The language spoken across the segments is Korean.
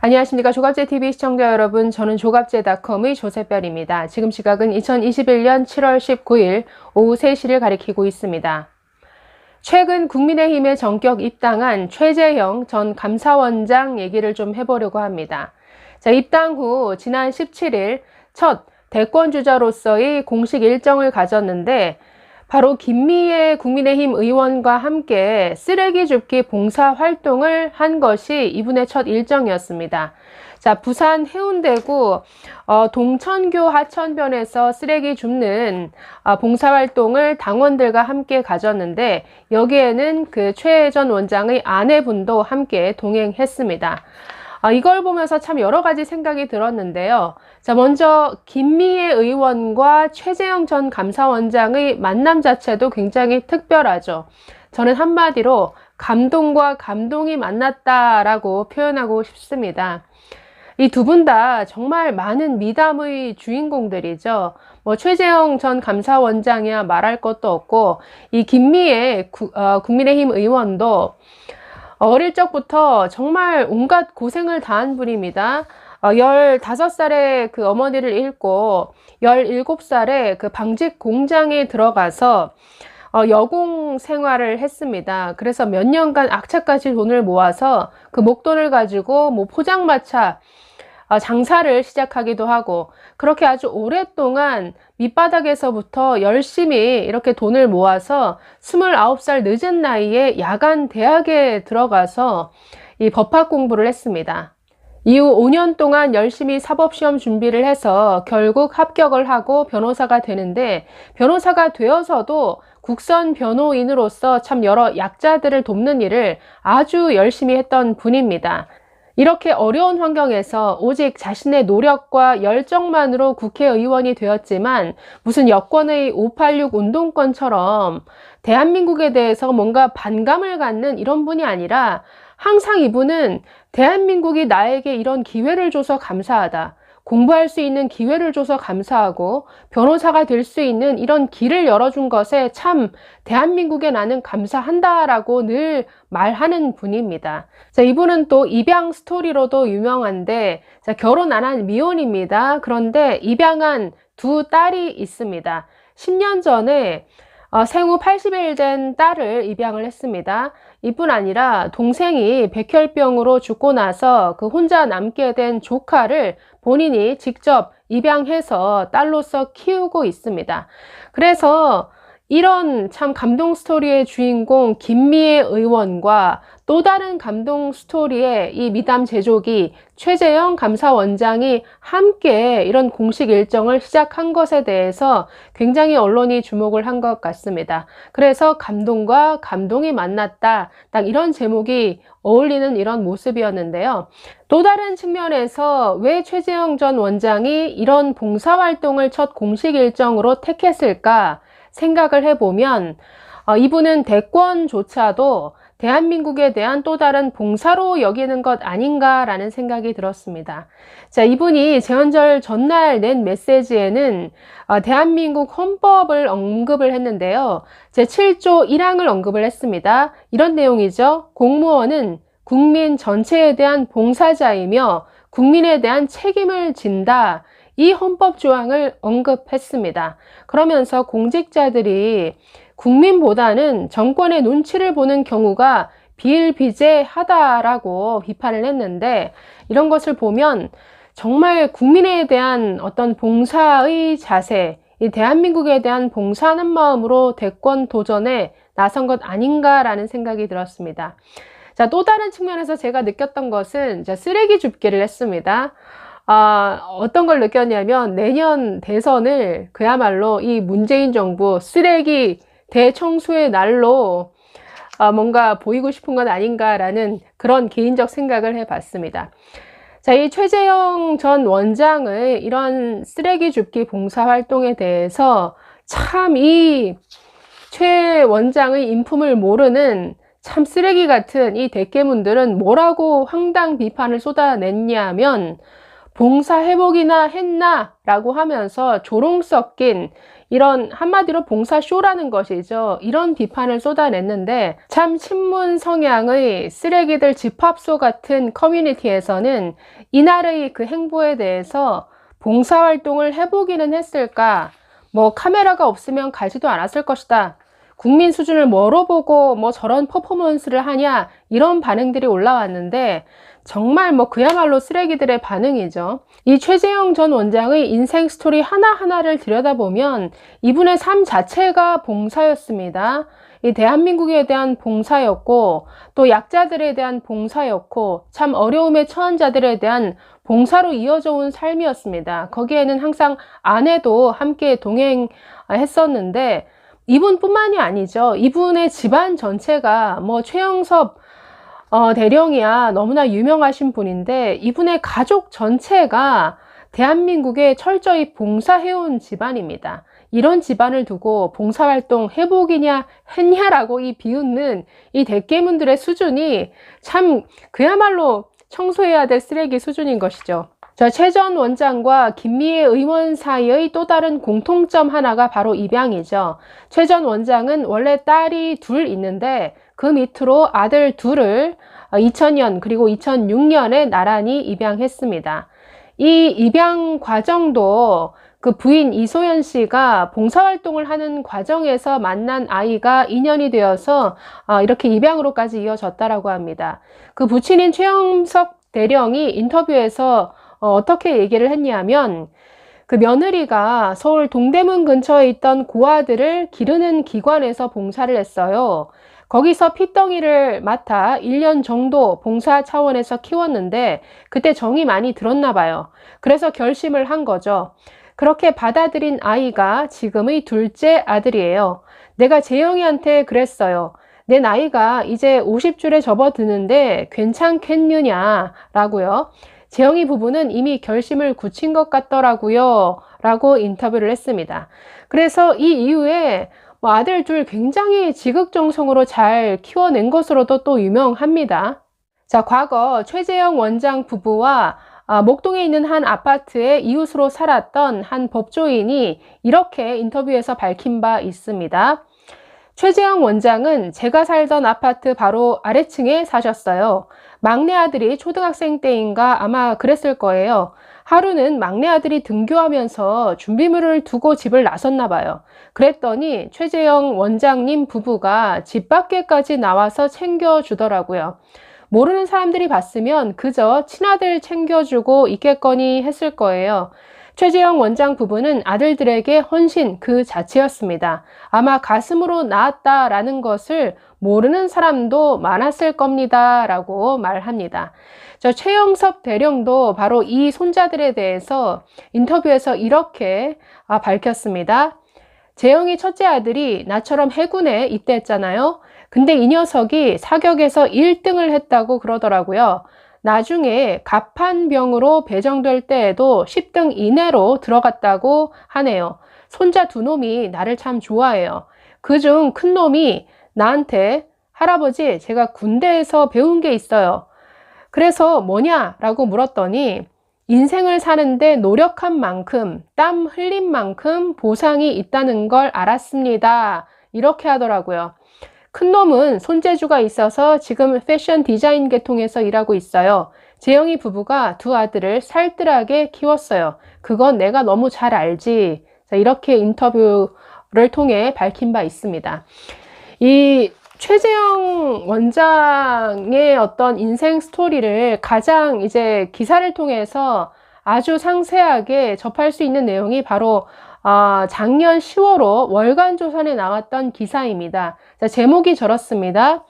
안녕하십니까. 조갑제TV 시청자 여러분, 저는 조갑제닷컴의 조세별입니다. 지금 시각은 2021년 7월 19일 오후 3시를 가리키고 있습니다. 최근 국민의힘에 전격 입당한 최재형 전 감사원장 얘기를 좀 해보려고 합니다. 자, 입당 후 지난 17일 첫 대권주자로서의 공식 일정을 가졌는데, 바로 김미애 국민의힘 의원과 함께 쓰레기 줍기 봉사 활동을 한 것이 이분의 첫 일정이었습니다. 자, 부산 해운대구 동천교 하천변에서 쓰레기 줍는 봉사 활동을 당원들과 함께 가졌는데, 여기에는 그 최 전 원장의 아내분도 함께 동행했습니다. 이걸 보면서 참 여러 가지 생각이 들었는데요. 자, 먼저 김미애 의원과 최재형 전 감사원장의 만남 자체도 굉장히 특별하죠. 저는 한마디로 감동과 감동이 만났다라고 표현하고 싶습니다. 이 두 분 다 정말 많은 미담의 주인공들이죠. 최재형 전 감사원장이야 말할 것도 없고, 이 김미애 국민의힘 의원도 어릴 적부터 정말 온갖 고생을 다한 분입니다. 15살에 그 어머니를 잃고 17살에 그 방직 공장에 들어가서 여공 생활을 했습니다. 그래서 몇 년간 악착같이 돈을 모아서 그 목돈을 가지고 포장마차 장사를 시작하기도 하고, 그렇게 아주 오랫동안 밑바닥에서부터 열심히 이렇게 돈을 모아서 29살 늦은 나이에 야간 대학에 들어가서 이 법학 공부를 했습니다. 이후 5년 동안 열심히 사법시험 준비를 해서 결국 합격을 하고 변호사가 되는데, 변호사가 되어서도 국선 변호인으로서 참 여러 약자들을 돕는 일을 아주 열심히 했던 분입니다. 이렇게 어려운 환경에서 오직 자신의 노력과 열정만으로 국회의원이 되었지만, 무슨 여권의 586 운동권처럼 대한민국에 대해서 뭔가 반감을 갖는 이런 분이 아니라, 항상 이분은 대한민국이 나에게 이런 기회를 줘서 감사하다, 공부할 수 있는 기회를 줘서 감사하고, 변호사가 될 수 있는 이런 길을 열어준 것에 참 대한민국에 나는 감사한다라고 늘 말하는 분입니다. 자, 이분은 또 입양 스토리로도 유명한데, 자, 결혼 안 한 미혼입니다. 그런데 입양한 두 딸이 있습니다. 10년 전에 생후 80일 된 딸을 입양을 했습니다. 이뿐 아니라 동생이 백혈병으로 죽고 나서 그 혼자 남게 된 조카를 본인이 직접 입양해서 딸로서 키우고 있습니다. 그래서 이런 참 감동 스토리의 주인공 김미애 의원과 또 다른 감동 스토리의 이 미담 제조기 최재형 감사원장이 함께 이런 공식 일정을 시작한 것에 대해서 굉장히 언론이 주목을 한 것 같습니다. 그래서 감동과 감동이 만났다, 딱 이런 제목이 어울리는 이런 모습이었는데요. 또 다른 측면에서 왜 최재형 전 원장이 이런 봉사활동을 첫 공식 일정으로 택했을까 생각을 해보면, 이분은 대권조차도 대한민국에 대한 또 다른 봉사로 여기는 것 아닌가라는 생각이 들었습니다. 자, 이분이 재헌절 전날 낸 메시지에는 대한민국 헌법을 언급을 했는데요. 제7조 1항을 언급을 했습니다. 이런 내용이죠. 공무원은 국민 전체에 대한 봉사자이며 국민에 대한 책임을 진다. 이 헌법 조항을 언급했습니다. 그러면서 공직자들이 국민보다는 정권의 눈치를 보는 경우가 비일비재하다라고 비판을 했는데, 이런 것을 보면 정말 국민에 대한 어떤 봉사의 자세, 이 대한민국에 대한 봉사하는 마음으로 대권 도전에 나선 것 아닌가라는 생각이 들었습니다. 자, 또 다른 측면에서 제가 느꼈던 것은 쓰레기 줍기를 했습니다. 어떤 걸 느꼈냐면, 내년 대선을 그야말로 이 문재인 정부 쓰레기 대청소의 날로 뭔가 보이고 싶은 건 아닌가라는 그런 개인적 생각을 해봤습니다. 자, 이 최재형 전 원장의 이런 쓰레기 줍기 봉사활동에 대해서 참 이 최 원장의 인품을 모르는 참 쓰레기 같은 이 대깨문들은 뭐라고 황당 비판을 쏟아냈냐면, 봉사 회복이나 했나? 라고 하면서 조롱 섞인 이런 한마디로 봉사쇼라는 것이죠. 이런 비판을 쏟아냈는데 참 친문 성향의 쓰레기들 집합소 같은 커뮤니티에서는 이날의 그 행보에 대해서 봉사활동을 해보기는 했을까? 뭐 카메라가 없으면 가지도 않았을 것이다. 국민 수준을 뭐로 보고 뭐 저런 퍼포먼스를 하냐? 이런 반응들이 올라왔는데 정말 뭐 그야말로 쓰레기들의 반응이죠. 이 최재형 전 원장의 인생 스토리 하나하나를 들여다보면 이분의 삶 자체가 봉사였습니다. 이 대한민국에 대한 봉사였고 또 약자들에 대한 봉사였고 참 어려움에 처한 자들에 대한 봉사로 이어져 온 삶이었습니다. 거기에는 항상 아내도 함께 동행했었는데 이분뿐만이 아니죠. 이분의 집안 전체가 뭐 최영섭 대령이야 너무나 유명하신 분인데 이분의 가족 전체가 대한민국에 철저히 봉사해온 집안입니다. 이런 집안을 두고 봉사활동 해보기냐 했냐라고 이 비웃는 이 대깨문들의 수준이 참 그야말로 청소해야 될 쓰레기 수준인 것이죠. 최 전 원장과 김미애 의원 사이의 또 다른 공통점 하나가 바로 입양이죠. 최 전 원장은 원래 딸이 둘 있는데 그 밑으로 아들 둘을 2000년 그리고 2006년에 나란히 입양했습니다. 이 입양 과정도 그 부인 이소연 씨가 봉사활동을 하는 과정에서 만난 아이가 인연이 되어서 이렇게 입양으로까지 이어졌다라고 합니다. 그 부친인 최영석 대령이 인터뷰에서 어떻게 얘기를 했냐면 그 며느리가 서울 동대문 근처에 있던 고아들을 기르는 기관에서 봉사를 했어요. 거기서 핏덩이를 맡아 1년 정도 봉사 차원에서 키웠는데 그때 정이 많이 들었나 봐요. 그래서 결심을 한 거죠. 그렇게 받아들인 아이가 지금의 둘째 아들이에요. 내가 재영이한테 그랬어요. 내 나이가 이제 50줄에 접어드는데 괜찮겠느냐 라고요. 재영이 부부는 이미 결심을 굳힌 것 같더라고요 라고 인터뷰를 했습니다. 그래서 이 이후에 아들 둘 굉장히 지극정성으로 잘 키워낸 것으로도 또 유명합니다. 자, 과거 최재형 원장 부부와 목동에 있는 한 아파트의 이웃으로 살았던 한 법조인이 이렇게 인터뷰에서 밝힌 바 있습니다. 최재형 원장은 제가 살던 아파트 바로 아래층에 사셨어요. 막내 아들이 초등학생 때인가 아마 그랬을 거예요. 하루는 막내 아들이 등교하면서 준비물을 두고 집을 나섰나 봐요. 그랬더니 최재형 원장님 부부가 집 밖에까지 나와서 챙겨주더라고요. 모르는 사람들이 봤으면 그저 친아들 챙겨주고 있겠거니 했을 거예요. 최재형 원장 부부는 아들들에게 헌신 그 자체였습니다. 아마 가슴으로 낳았다라는 것을 모르는 사람도 많았을 겁니다 라고 말합니다. 최영섭 대령도 바로 이 손자들에 대해서 인터뷰에서 이렇게 밝혔습니다. 재영이 첫째 아들이 나처럼 해군에 입대했잖아요. 근데 이 녀석이 사격에서 1등을 했다고 그러더라고요. 나중에 갑판병으로 배정될 때에도 10등 이내로 들어갔다고 하네요. 손자 두 놈이 나를 참 좋아해요. 그중 큰 놈이 나한테 할아버지 제가 군대에서 배운 게 있어요. 그래서 뭐냐? 라고 물었더니 인생을 사는데 노력한 만큼 땀 흘린 만큼 보상이 있다는 걸 알았습니다. 이렇게 하더라고요. 큰 놈은 손재주가 있어서 지금 패션 디자인 계통에서 일하고 있어요. 재영이 부부가 두 아들을 살뜰하게 키웠어요. 그건 내가 너무 잘 알지. 자, 이렇게 인터뷰를 통해 밝힌 바 있습니다. 이 최재형 원장의 어떤 인생 스토리를 가장 이제 기사를 통해서 아주 상세하게 접할 수 있는 내용이 바로 작년 10월호 월간조선에 나왔던 기사입니다. 자, 제목이 저렇습니다.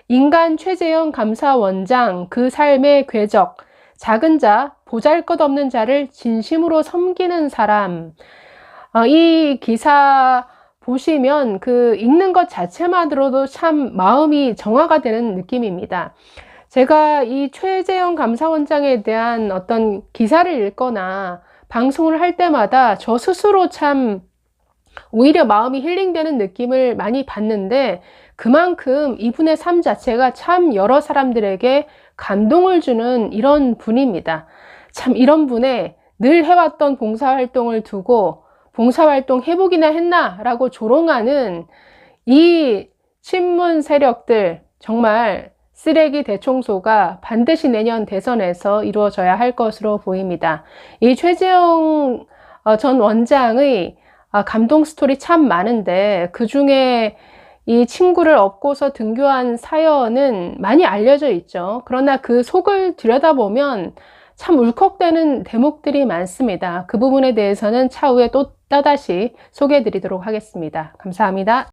인간 최재형 감사원장 그 삶의 궤적, 작은 자, 보잘것없는 자를 진심으로 섬기는 사람. 이 기사 보시면 그 읽는 것 자체만으로도 참 마음이 정화가 되는 느낌입니다. 제가 이 최재형 감사원장에 대한 어떤 기사를 읽거나 방송을 할 때마다 저 스스로 참 오히려 마음이 힐링되는 느낌을 많이 받는데 그만큼 이분의 삶 자체가 참 여러 사람들에게 감동을 주는 이런 분입니다. 참 이런 분의 늘 해왔던 봉사활동을 두고 봉사활동 해보기나 했나? 라고 조롱하는 이 친문 세력들, 정말 쓰레기 대청소가 반드시 내년 대선에서 이루어져야 할 것으로 보입니다. 이 최재형 전 원장의 감동 스토리 참 많은데, 그 중에 이 친구를 업고서 등교한 사연은 많이 알려져 있죠. 그러나 그 속을 들여다보면 참 울컥되는 대목들이 많습니다. 그 부분에 대해서는 차후에 또 또다시 소개해 드리도록 하겠습니다. 감사합니다.